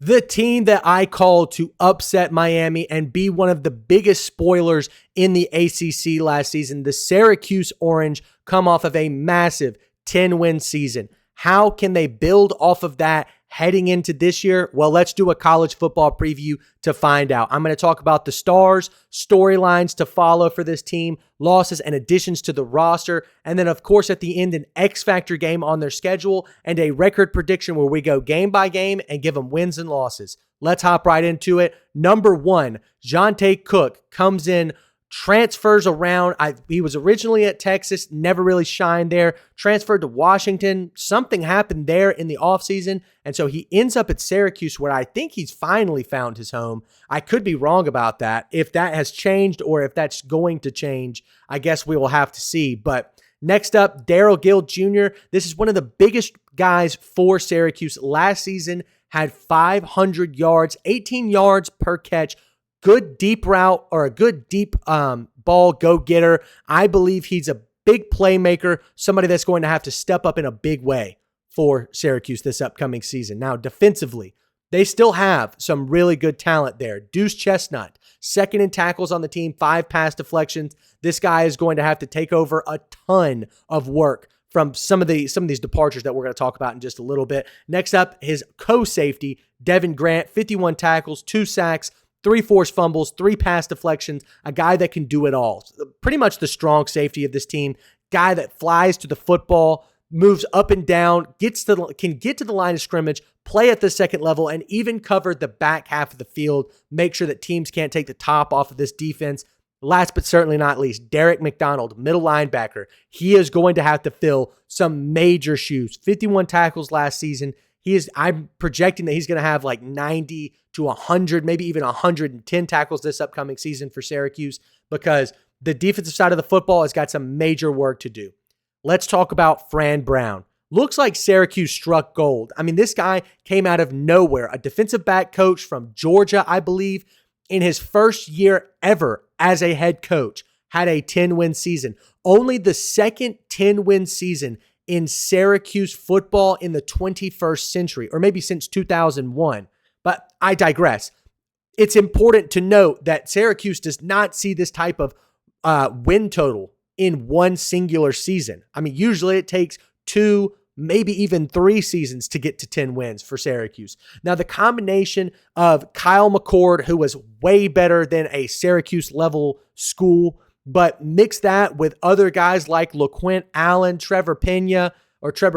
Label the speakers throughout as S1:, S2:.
S1: The team that I called to upset Miami and be one of the biggest spoilers in the ACC last season, the Syracuse Orange, come off of a massive 10-win season. How can they build off of that heading into this year? Well, let's do a college football preview to find out. I'm going to talk about the stars, storylines to follow for this team, losses and additions to the roster, and then, of course, at the end, an X-Factor game on their schedule and a record prediction where we go game by game and give them wins and losses. Let's hop right into it. Number 1, Jonte Cook comes in, transfers around. He was originally at Texas, never really shined there, transferred to Washington. Something happened there in the offseason, and so he ends up at Syracuse, where I think he's finally found his home. I could be wrong about that. If that has changed or if that's going to change, I guess we will have to see. But next up, Darrell Gill Jr. This is one of the biggest guys for Syracuse. Last season had 500 yards, 18 yards per catch, good deep route or a good deep ball go-getter. I believe he's a big playmaker, somebody that's going to have to step up in a big way for Syracuse this upcoming season. Now, defensively, they still have some really good talent there. Deuce Chestnut, second in tackles on the team, 5 pass deflections. This guy is going to have to take over a ton of work from some of these departures that we're going to talk about in just a little bit. Next up, his co-safety, Devin Grant, 51 tackles, 2 sacks, 3 forced fumbles, 3 pass deflections, a guy that can do it all. Pretty much the strong safety of this team, guy that flies to the football, moves up and down, can get to the line of scrimmage, play at the second level, and even cover the back half of the field, make sure that teams can't take the top off of this defense. Last but certainly not least, Derek McDonald, middle linebacker. He is going to have to fill some major shoes. 51 tackles last season. I'm projecting that he's going to have like 90 to 100, maybe even 110 tackles this upcoming season for Syracuse, because the defensive side of the football has got some major work to do. Let's talk about Fran Brown. Looks like Syracuse struck gold. I mean, this guy came out of nowhere, a defensive back coach from Georgia, I believe, in his first year ever as a head coach, had a 10-win season. Only the second 10-win season in Syracuse football in the 21st century, or maybe since 2001. But I digress. It's important to note that Syracuse does not see this type of win total in one singular season. I mean, usually it takes 2, maybe even 3 seasons to get to 10 wins for Syracuse. Now, the combination of Kyle McCord, who was way better than a Syracuse-level school, but mix that with other guys like LaQuint Allen, Trevor Pena, it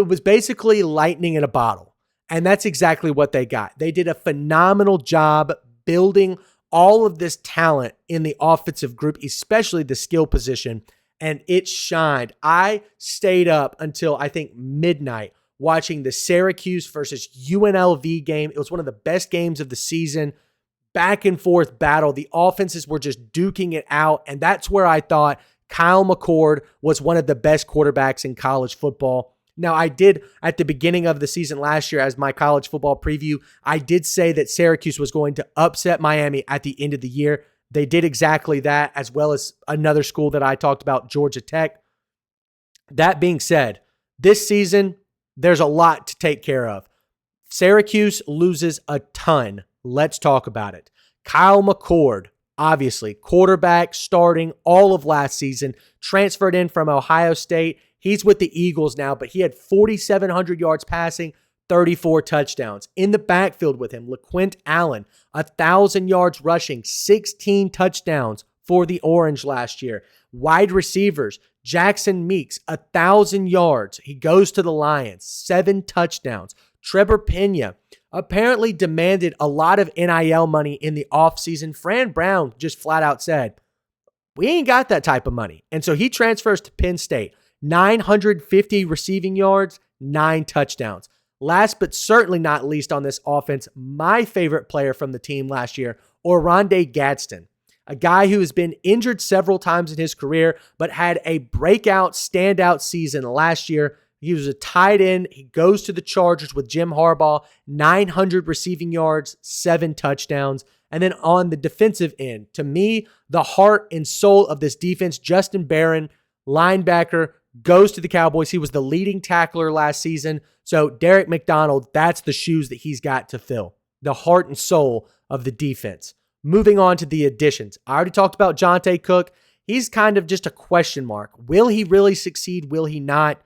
S1: was basically lightning in a bottle. And that's exactly what they got. They did a phenomenal job building all of this talent in the offensive group, especially the skill position, and it shined. I stayed up until I think midnight watching the Syracuse versus UNLV game. It was one of the best games of the season. Back and forth battle. The offenses were just duking it out, and that's where I thought Kyle McCord was one of the best quarterbacks in college football. Now, I did, at the beginning of the season last year, as my college football preview, I did say that Syracuse was going to upset Miami at the end of the year. They did exactly that, as well as another school that I talked about, Georgia Tech. That being said, this season, there's a lot to take care of. Syracuse loses a ton. Let's talk about it. Kyle McCord, obviously, quarterback starting all of last season, transferred in from Ohio State. He's with the Eagles now, but he had 4,700 yards passing, 34 touchdowns. In the backfield with him, LaQuint Allen, 1,000 yards rushing, 16 touchdowns for the Orange last year. Wide receivers, Jackson Meeks, 1,000 yards. He goes to the Lions, 7 touchdowns. Trevor Pena apparently demanded a lot of NIL money in the offseason. Fran Brown just flat out said, we ain't got that type of money. And so he transfers to Penn State. 950 receiving yards, 9 touchdowns. Last but certainly not least on this offense, my favorite player from the team last year, Oronde Gadsden, a guy who has been injured several times in his career, but had a breakout, standout season last year. He was a tight end. He goes to the Chargers with Jim Harbaugh, 900 receiving yards, 7 touchdowns. And then on the defensive end, to me, the heart and soul of this defense, Justin Barron, linebacker, goes to the Cowboys. He was the leading tackler last season. So Derek McDonald, that's the shoes that he's got to fill, the heart and soul of the defense. Moving on to the additions. I already talked about Jonte Cook. He's kind of just a question mark. Will he really succeed? Will he not?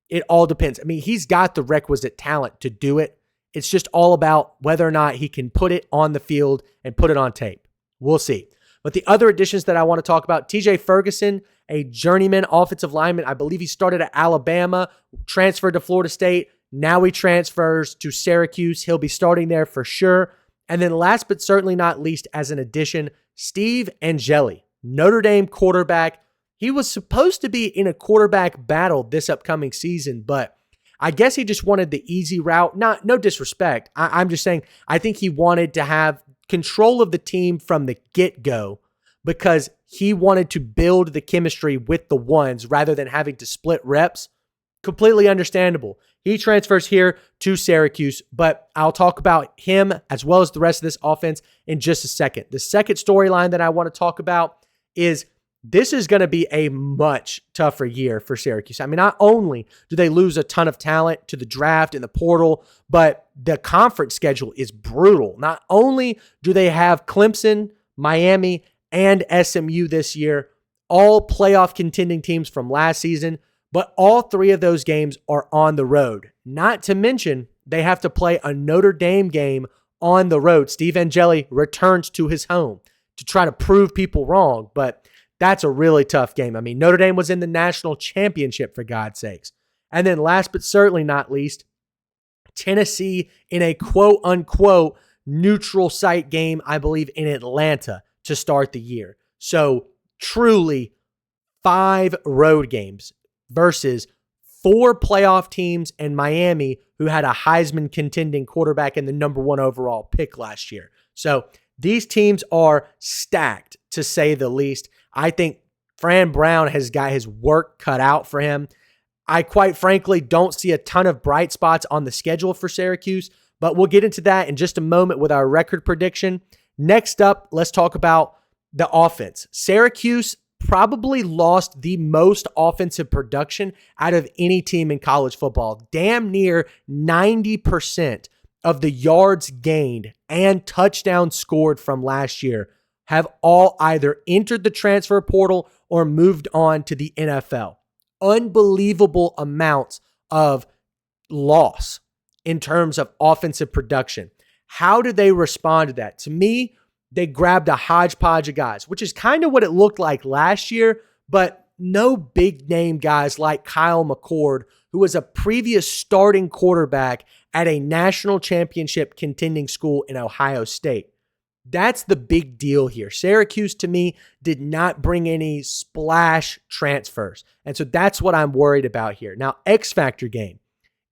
S1: It all depends. I mean, he's got the requisite talent to do it. It's just all about whether or not he can put it on the field and put it on tape. We'll see. But the other additions that I want to talk about, TJ Ferguson, a journeyman offensive lineman. I believe he started at Alabama, transferred to Florida State. Now he transfers to Syracuse. He'll be starting there for sure. And then last but certainly not least, as an addition, Steve Angeli, Notre Dame quarterback. He was supposed to be in a quarterback battle this upcoming season, but I guess he just wanted the easy route. No disrespect. I'm just saying I think he wanted to have control of the team from the get-go because he wanted to build the chemistry with the ones rather than having to split reps. Completely understandable. He transfers here to Syracuse, but I'll talk about him as well as the rest of this offense in just a second. The second storyline that I want to talk about is this is going to be a much tougher year for Syracuse. I mean, not only do they lose a ton of talent to the draft and the portal, but the conference schedule is brutal. Not only do they have Clemson, Miami, and SMU this year, all playoff contending teams from last season, but all three of those games are on the road. Not to mention, they have to play a Notre Dame game on the road. Steve Angeli returns to his home to try to prove people wrong, but that's a really tough game. I mean, Notre Dame was in the national championship, for God's sakes. And then last but certainly not least, Tennessee in a quote-unquote neutral site game, I believe, in Atlanta to start the year. So truly 5 road games versus 4 playoff teams and Miami, who had a Heisman contending quarterback and the number 1 overall pick last year. So these teams are stacked, to say the least. I think Fran Brown has got his work cut out for him. I quite frankly don't see a ton of bright spots on the schedule for Syracuse, but we'll get into that in just a moment with our record prediction. Next up, let's talk about the offense. Syracuse probably lost the most offensive production out of any team in college football. Damn near 90% of the yards gained and touchdowns scored from last year have all either entered the transfer portal or moved on to the NFL. Unbelievable amounts of loss in terms of offensive production. How did they respond to that? To me, they grabbed a hodgepodge of guys, which is kind of what it looked like last year, but no big name guys like Kyle McCord, who was a previous starting quarterback at a national championship contending school in Ohio State. That's the big deal here. Syracuse, to me, did not bring any splash transfers. And so that's what I'm worried about here. Now, X Factor game.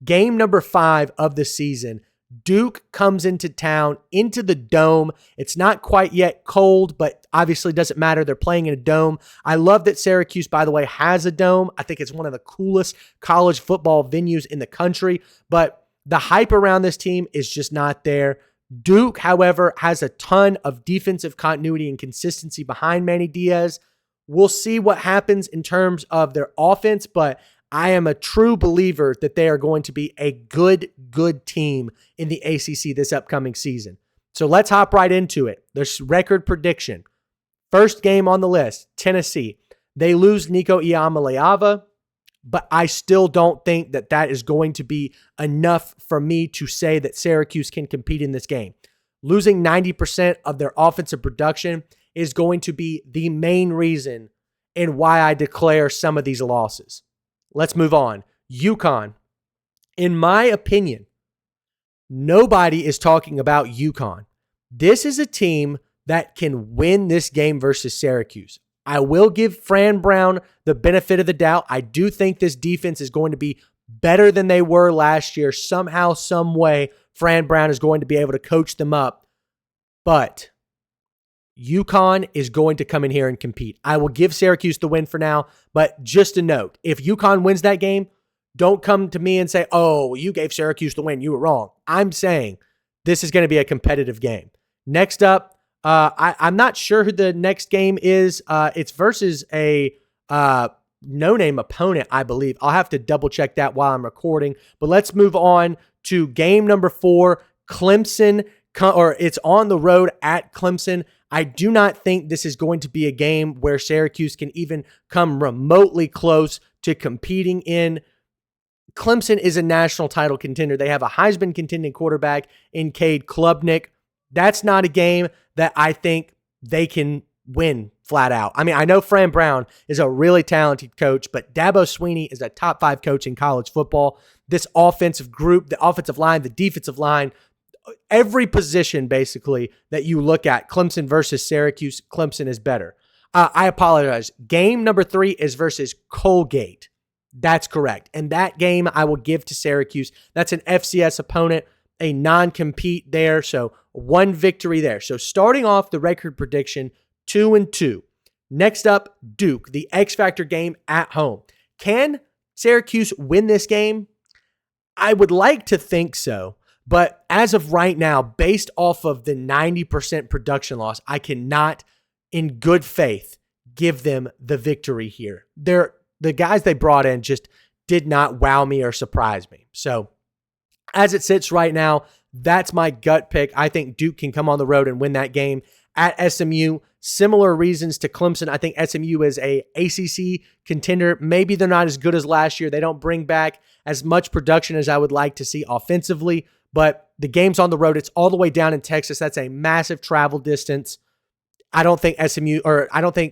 S1: Game number 5 of the season. Duke comes into town, into the dome. It's not quite yet cold, but obviously doesn't matter. They're playing in a dome. I love that Syracuse, by the way, has a dome. I think it's one of the coolest college football venues in the country, but the hype around this team is just not there. Duke, however, has a ton of defensive continuity and consistency behind Manny Diaz. We'll see what happens in terms of their offense, but I am a true believer that they are going to be a good team in the ACC this upcoming season. So let's hop right into it. There's record prediction. First game on the list, Tennessee. They lose Nico Iamaleava, but I still don't think that that is going to be enough for me to say that Syracuse can compete in this game. Losing 90% of their offensive production is going to be the main reason in why I declare some of these losses. Let's move on. UConn. In my opinion, nobody is talking about UConn. This is a team that can win this game versus Syracuse. I will give Fran Brown the benefit of the doubt. I do think this defense is going to be better than they were last year. Somehow, some way, Fran Brown is going to be able to coach them up. But UConn is going to come in here and compete. I will give Syracuse the win for now, but just a note, if UConn wins that game, don't come to me and say, oh, you gave Syracuse the win. You were wrong. I'm saying this is going to be a competitive game. Next up, I'm not sure who the next game is. It's versus a no-name opponent, I believe. I'll have to double-check that while I'm recording. But let's move on to game number 4, Clemson, or it's on the road at Clemson. I do not think this is going to be a game where Syracuse can even come remotely close to competing in. Clemson is a national title contender. They have a Heisman contending quarterback in Cade Klubnik. That's not a game that I think they can win flat out. I mean, I know Fran Brown is a really talented coach, but Dabo Swinney is a top 5 coach in college football. This offensive group, the offensive line, the defensive line, every position basically that you look at, Clemson versus Syracuse, Clemson is better. I apologize. Game number 3 is versus Colgate. That's correct. And that game I will give to Syracuse. That's an FCS opponent, a non-compete there. So 1 victory there. So starting off the record prediction, 2-2. Next up, Duke, the X Factor game at home. Can Syracuse win this game? I would like to think so. But as of right now, based off of the 90% production loss, I cannot, in good faith, give them the victory here. The guys they brought in just did not wow me or surprise me. So as it sits right now, that's my gut pick. I think Duke can come on the road and win that game at SMU. Similar reasons to Clemson. I think SMU is a ACC contender. Maybe they're not as good as last year. They don't bring back as much production as I would like to see offensively, but the game's on the road. It's all the way down in Texas. That's a massive travel distance. I don't think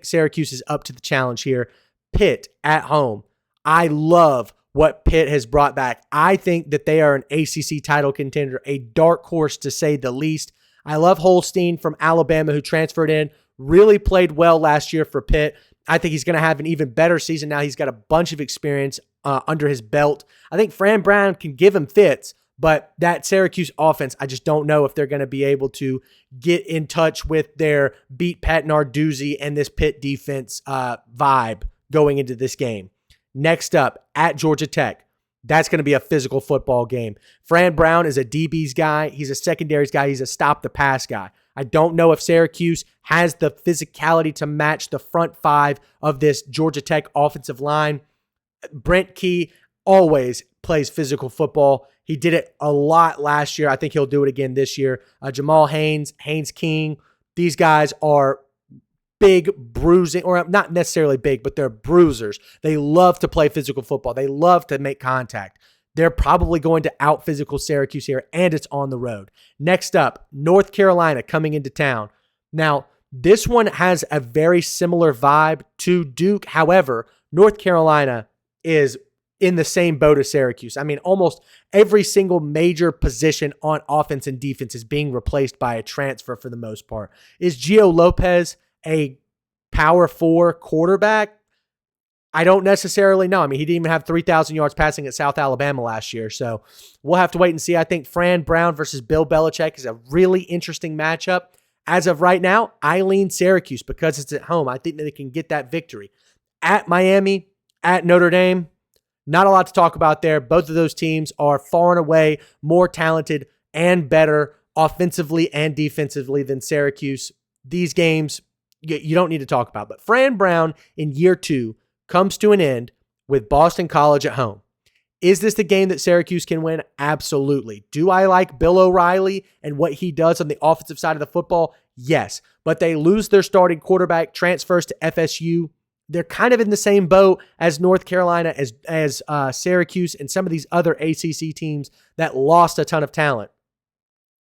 S1: Syracuse is up to the challenge here. Pitt at home. I love what Pitt has brought back. I think that they are an ACC title contender, a dark horse to say the least. I love Holstein from Alabama, who transferred in, really played well last year for Pitt. I think he's going to have an even better season now. He's got a bunch of experience under his belt. I think Fran Brown can give him fits, but that Syracuse offense, I just don't know if they're going to be able to get in touch with their beat Pat Narduzzi and this Pitt defense vibe going into this game. Next up, at Georgia Tech. That's going to be a physical football game. Fran Brown is a DB's guy. He's a secondaries guy. He's a stop-the-pass guy. I don't know if Syracuse has the physicality to match the front 5 of this Georgia Tech offensive line. Brent Key always plays physical football. He did it a lot last year. I think he'll do it again this year. Jamal Haynes King, these guys are big bruising, or not necessarily big, but they're bruisers. They love to play physical football. They love to make contact. They're probably going to out-physical Syracuse here, and it's on the road. Next up, North Carolina coming into town. Now, this one has a very similar vibe to Duke. However, North Carolina is in the same boat as Syracuse. I mean, almost every single major position on offense and defense is being replaced by a transfer for the most part. Is Gio Lopez a power 4 quarterback? I don't necessarily know. I mean, he didn't even have 3,000 yards passing at South Alabama last year, so we'll have to wait and see. I think Fran Brown versus Bill Belichick is a really interesting matchup. As of right now, I lean Syracuse because it's at home. I think that they can get that victory. At Miami, at Notre Dame, not a lot to talk about there. Both of those teams are far and away more talented and better offensively and defensively than Syracuse. These games, you don't need to talk about. But Fran Brown in year 2 comes to an end with Boston College at home. Is this the game that Syracuse can win? Absolutely. Do I like Bill O'Reilly and what he does on the offensive side of the football? Yes. But they lose their starting quarterback, transfers to FSU. They're kind of in the same boat as North Carolina, as Syracuse, and some of these other ACC teams that lost a ton of talent.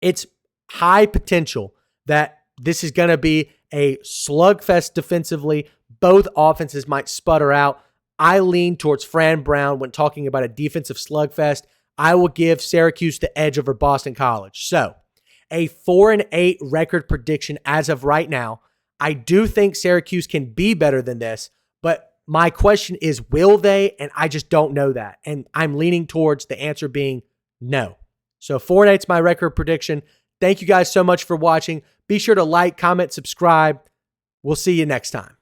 S1: It's high potential that this is going to be a slugfest defensively. Both offenses might sputter out. I lean towards Fran Brown when talking about a defensive slugfest. I will give Syracuse the edge over Boston College. So, a 4-8 record prediction as of right now. I do think Syracuse can be better than this, but my question is, will they? And I just don't know that. And I'm leaning towards the answer being no. So 4-8 is my record prediction. Thank you guys so much for watching. Be sure to like, comment, subscribe. We'll see you next time.